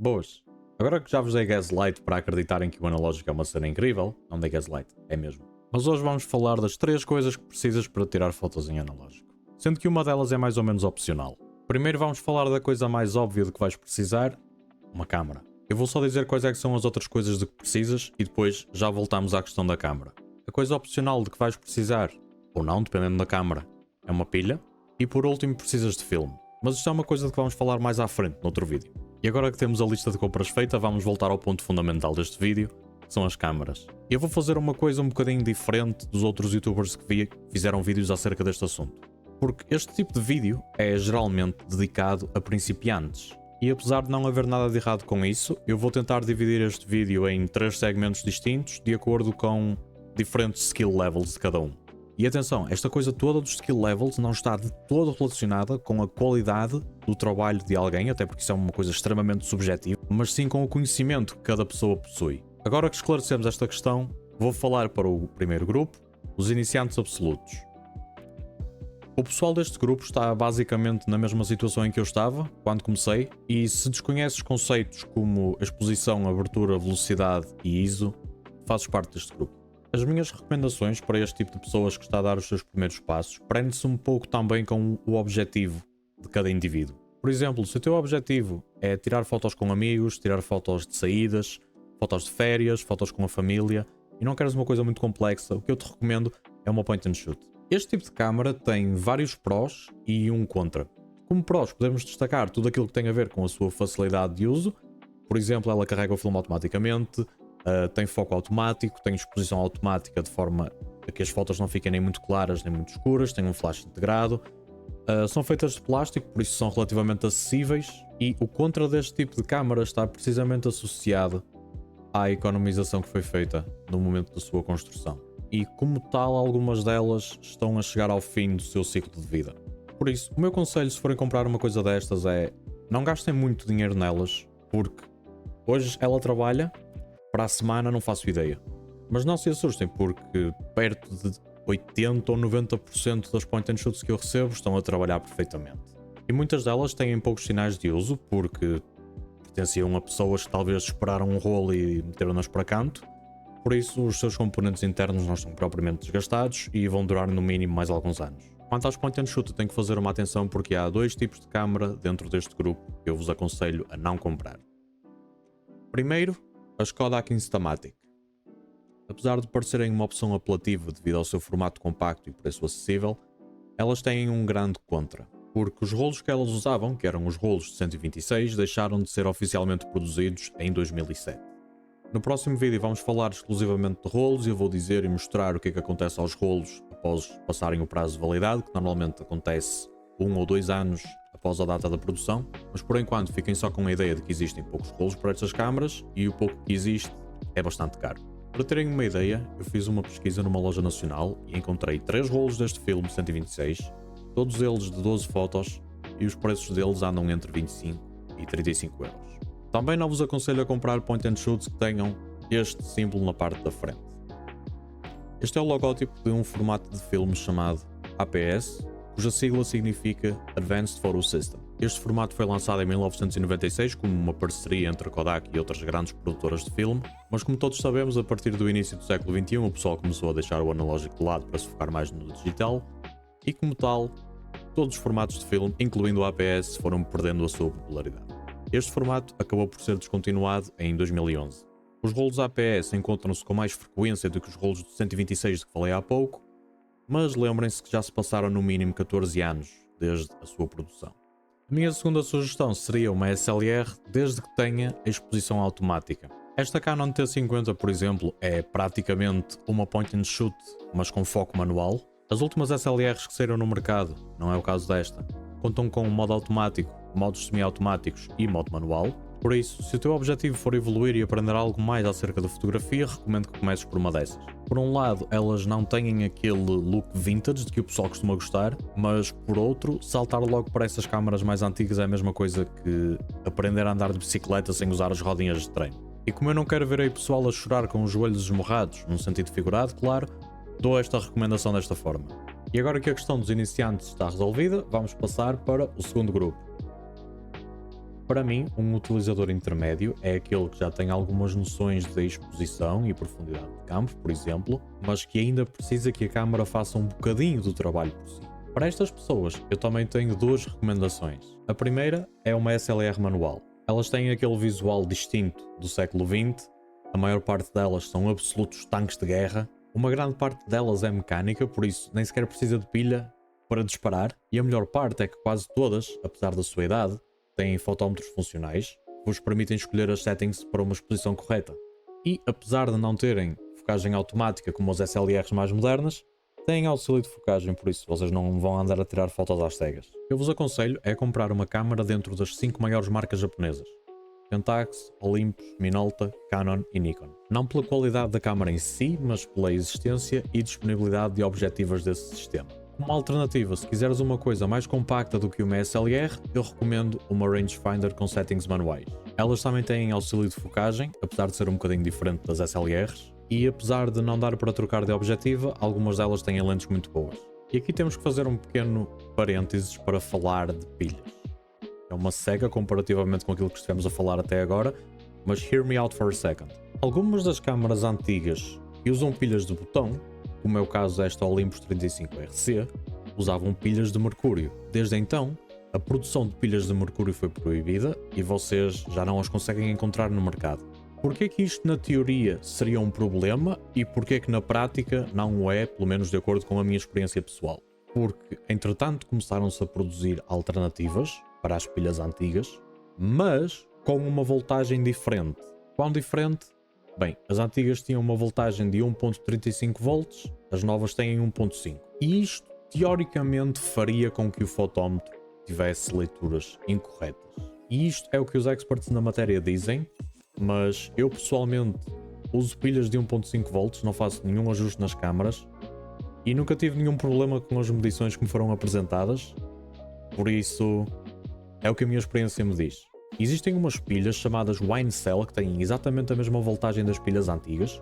Boas. Agora que já vos dei gaslight para acreditarem que o analógico é uma cena incrível, não dei gaslight, é mesmo. Mas hoje vamos falar das 3 coisas que precisas para tirar fotos em analógico. Sendo que uma delas é mais ou menos opcional. Primeiro vamos falar da coisa mais óbvia de que vais precisar, uma câmara. Eu vou só dizer quais é que são as outras coisas de que precisas e depois já voltamos à questão da câmara. A coisa opcional de que vais precisar, ou não, dependendo da câmara, é uma pilha. E por último precisas de filme. Mas isto é uma coisa de que vamos falar mais à frente, noutro vídeo. E agora que temos a lista de compras feita, vamos voltar ao ponto fundamental deste vídeo, que são as câmaras. Eu vou fazer uma coisa um bocadinho diferente dos outros youtubers que fizeram vídeos acerca deste assunto. Porque este tipo de vídeo é geralmente dedicado a principiantes. E apesar de não haver nada de errado com isso, eu vou tentar dividir este vídeo em 3 segmentos distintos, de acordo com diferentes skill levels de cada um. E atenção, esta coisa toda dos skill levels não está de todo relacionada com a qualidade do trabalho de alguém, até porque isso é uma coisa extremamente subjetiva, mas sim com o conhecimento que cada pessoa possui. Agora que esclarecemos esta questão, vou falar para o primeiro grupo, os iniciantes absolutos. O pessoal deste grupo está basicamente na mesma situação em que eu estava quando comecei, e se desconheces conceitos como exposição, abertura, velocidade e ISO, fazes parte deste grupo. As minhas recomendações para este tipo de pessoas que está a dar os seus primeiros passos prende-se um pouco também com o objetivo de cada indivíduo. Por exemplo, se o teu objetivo é tirar fotos com amigos, tirar fotos de saídas, fotos de férias, fotos com a família, e não queres uma coisa muito complexa, o que eu te recomendo é uma point and shoot. Este tipo de câmara tem vários prós e um contra. Como prós podemos destacar tudo aquilo que tem a ver com a sua facilidade de uso. Por exemplo, ela carrega o filme automaticamente, tem foco automático, tem exposição automática de forma a que as fotos não fiquem nem muito claras nem muito escuras, tem um flash integrado, são feitas de plástico, por isso são relativamente acessíveis, e o contra deste tipo de câmara está precisamente associado à economização que foi feita no momento da sua construção. E como tal, algumas delas estão a chegar ao fim do seu ciclo de vida. Por isso, o meu conselho se forem comprar uma coisa destas é não gastem muito dinheiro nelas, porque hoje ela trabalha, para a semana não faço ideia. Mas não se assustem, porque perto de 80 ou 90% das point and shoots que eu recebo estão a trabalhar perfeitamente. E muitas delas têm poucos sinais de uso, porque pertenciam a pessoas que talvez esperaram um rolo e meteram-nas para canto. Por isso, os seus componentes internos não estão propriamente desgastados e vão durar no mínimo mais alguns anos. Quanto às point and shoot, tenho que fazer uma atenção porque há 2 tipos de câmara dentro deste grupo que eu vos aconselho a não comprar. Primeiro, as Kodak Instamatic. Apesar de parecerem uma opção apelativa devido ao seu formato compacto e preço acessível, elas têm um grande contra, porque os rolos que elas usavam, que eram os rolos de 126, deixaram de ser oficialmente produzidos em 2007. No próximo vídeo vamos falar exclusivamente de rolos e eu vou dizer e mostrar o que é que acontece aos rolos após passarem o prazo de validade, que normalmente acontece 1 ou 2 anos após a data da produção, mas por enquanto fiquem só com a ideia de que existem poucos rolos para estas câmaras e o pouco que existe é bastante caro. Para terem uma ideia, eu fiz uma pesquisa numa loja nacional e encontrei 3 rolos deste filme 126, todos eles de 12 fotos, e os preços deles andam entre 25 e 35 euros. Também não vos aconselho a comprar point and shoots que tenham este símbolo na parte da frente. Este é o logótipo de um formato de filme chamado APS, cuja sigla significa Advanced Photo System. Este formato foi lançado em 1996 como uma parceria entre a Kodak e outras grandes produtoras de filme, mas como todos sabemos, a partir do início do século XXI o pessoal começou a deixar o analógico de lado para se focar mais no digital, e como tal, todos os formatos de filme, incluindo o APS, foram perdendo a sua popularidade. Este formato acabou por ser descontinuado em 2011. Os rolos APS encontram-se com mais frequência do que os rolos de 126 de que falei há pouco, mas lembrem-se que já se passaram no mínimo 14 anos desde a sua produção. A minha segunda sugestão seria uma SLR desde que tenha a exposição automática. Esta Canon T50, por exemplo, é praticamente uma point and shoot, mas com foco manual. As últimas SLRs que saíram no mercado, não é o caso desta, contam com modo automático, modos semi-automáticos e modo manual. Por isso, se o teu objetivo for evoluir e aprender algo mais acerca da fotografia, recomendo que comeces por uma dessas. Por um lado, elas não têm aquele look vintage de que o pessoal costuma gostar, mas por outro, saltar logo para essas câmaras mais antigas é a mesma coisa que aprender a andar de bicicleta sem usar as rodinhas de treino. E como eu não quero ver aí pessoal a chorar com os joelhos esmorrados, num sentido figurado, claro, dou esta recomendação desta forma. E agora que a questão dos iniciantes está resolvida, vamos passar para o segundo grupo. Para mim, um utilizador intermédio é aquele que já tem algumas noções de exposição e profundidade de campo, por exemplo, mas que ainda precisa que a câmera faça um bocadinho do trabalho por si. Para estas pessoas, eu também tenho duas recomendações. A primeira é uma SLR manual. Elas têm aquele visual distinto do século XX, a maior parte delas são absolutos tanques de guerra, uma grande parte delas é mecânica, por isso nem sequer precisa de pilha para disparar, e a melhor parte é que quase todas, apesar da sua idade, têm fotómetros funcionais que vos permitem escolher as settings para uma exposição correta. E apesar de não terem focagem automática como as SLRs mais modernas, têm auxílio de focagem, por isso vocês não vão andar a tirar fotos às cegas. Eu vos aconselho é comprar uma câmera dentro das 5 maiores marcas japonesas: Pentax, Olympus, Minolta, Canon e Nikon. Não pela qualidade da câmera em si, mas pela existência e disponibilidade de objetivas desse sistema. Como alternativa, se quiseres uma coisa mais compacta do que uma SLR, eu recomendo uma rangefinder com settings manuais. Elas também têm auxílio de focagem, apesar de ser um bocadinho diferente das SLRs, e apesar de não dar para trocar de objetiva, algumas delas têm lentes muito boas. E aqui temos que fazer um pequeno parênteses para falar de pilhas. É uma cega comparativamente com aquilo que estivemos a falar até agora, mas hear me out for a second. Algumas das câmaras antigas que usam pilhas de botão, como é o caso desta Olympus 35RC, usavam pilhas de mercúrio. Desde então, a produção de pilhas de mercúrio foi proibida e vocês já não as conseguem encontrar no mercado. Porquê que isto na teoria seria um problema e porquê que na prática não o é, pelo menos de acordo com a minha experiência pessoal? Porque, entretanto, começaram-se a produzir alternativas para as pilhas antigas, mas com uma voltagem diferente. Quão diferente? Bem, as antigas tinham uma voltagem de 1.35 volts, as novas têm 1.5. E isto, teoricamente, faria com que o fotómetro tivesse leituras incorretas. E isto é o que os experts na matéria dizem, mas eu pessoalmente uso pilhas de 1.5 volts, não faço nenhum ajuste nas câmaras e nunca tive nenhum problema com as medições que me foram apresentadas, por isso é o que a minha experiência me diz. Existem umas pilhas chamadas Wine Cell que têm exatamente a mesma voltagem das pilhas antigas.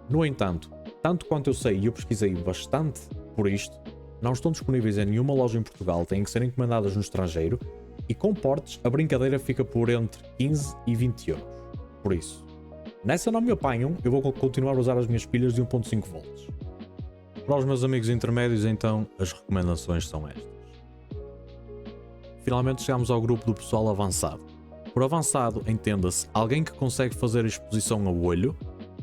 No entanto, tanto quanto eu sei e eu pesquisei bastante por isto, não estão disponíveis em nenhuma loja em Portugal, têm que ser encomendadas no estrangeiro e com portes a brincadeira fica por entre 15 e 20 euros. Por isso, nessa não me apanham, eu vou continuar a usar as minhas pilhas de 1.5 volts. Para os meus amigos intermédios, então, as recomendações são estas. Finalmente chegamos ao grupo do pessoal avançado. Por avançado, entenda-se alguém que consegue fazer a exposição a olho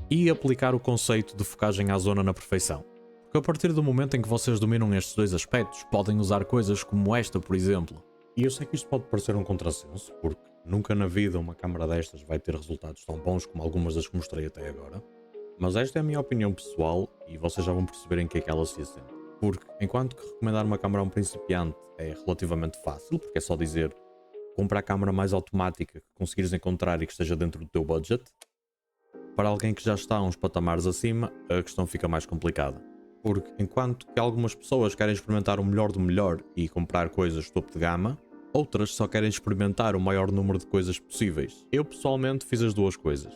e aplicar o conceito de focagem à zona na perfeição. Porque a partir do momento em que vocês dominam estes dois aspectos, podem usar coisas como esta, por exemplo. E eu sei que isto pode parecer um contrassenso, porque nunca na vida uma câmara destas vai ter resultados tão bons como algumas das que mostrei até agora. Mas esta é a minha opinião pessoal e vocês já vão perceber em que é que ela se assenta. Porque enquanto que recomendar uma câmara a um principiante é relativamente fácil, porque é só dizer compra a câmara mais automática que conseguires encontrar e que esteja dentro do teu budget, para alguém que já está a uns patamares acima, a questão fica mais complicada. Porque enquanto que algumas pessoas querem experimentar o melhor do melhor e comprar coisas topo de gama, outras só querem experimentar o maior número de coisas possíveis. Eu pessoalmente fiz as duas coisas.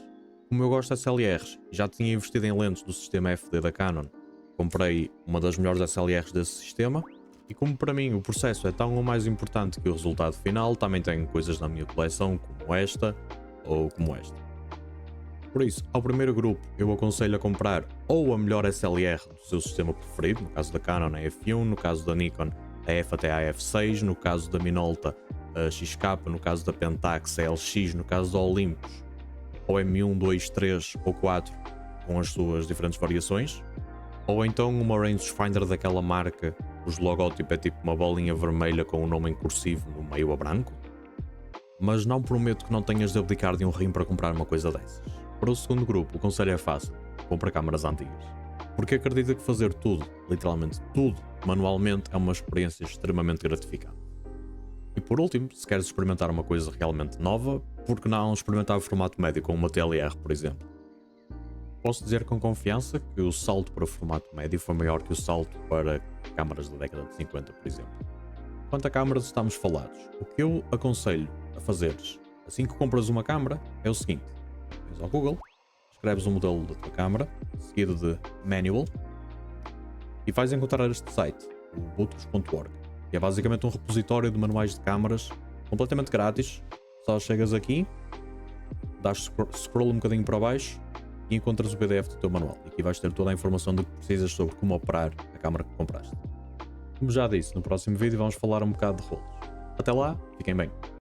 Como eu gosto de SLRs e já tinha investido em lentes do sistema FD da Canon, comprei uma das melhores SLRs desse sistema, e como para mim o processo é tão ou mais importante que o resultado final, também tenho coisas na minha coleção como esta ou como esta. Por isso, ao primeiro grupo eu aconselho a comprar ou a melhor SLR do seu sistema preferido, no caso da Canon a F1, no caso da Nikon a F até a F6, no caso da Minolta a XK, no caso da Pentax a LX, no caso da Olympus ou M1, 2, 3 ou 4 com as suas diferentes variações, ou então uma rangefinder daquela marca cujo logótipo é tipo uma bolinha vermelha com o nome em cursivo no meio a branco. Mas não prometo que não tenhas de abdicar de um rim para comprar uma coisa dessas. Para o segundo grupo, o conselho é fácil: compra câmaras antigas. Porque acredita que fazer tudo, literalmente tudo, manualmente é uma experiência extremamente gratificante. E por último, se queres experimentar uma coisa realmente nova, por que não experimentar o formato médio com uma TLR, por exemplo? Posso dizer com confiança que o salto para o formato médio foi maior que o salto para câmaras da década de 50, por exemplo. Quanto a câmaras estamos falados, o que eu aconselho a fazeres assim que compras uma câmara é o seguinte: vais ao Google, escreves o modelo da tua câmara, seguido de Manual, e vais encontrar este site, o bootros.org, que é basicamente um repositório de manuais de câmaras completamente grátis, Só chegas aqui, dás scroll um bocadinho para baixo e encontras o PDF do teu manual. E aqui vais ter toda a informação do que precisas sobre como operar a câmara que compraste. Como já disse, no próximo vídeo vamos falar um bocado de rolos. Até lá, fiquem bem.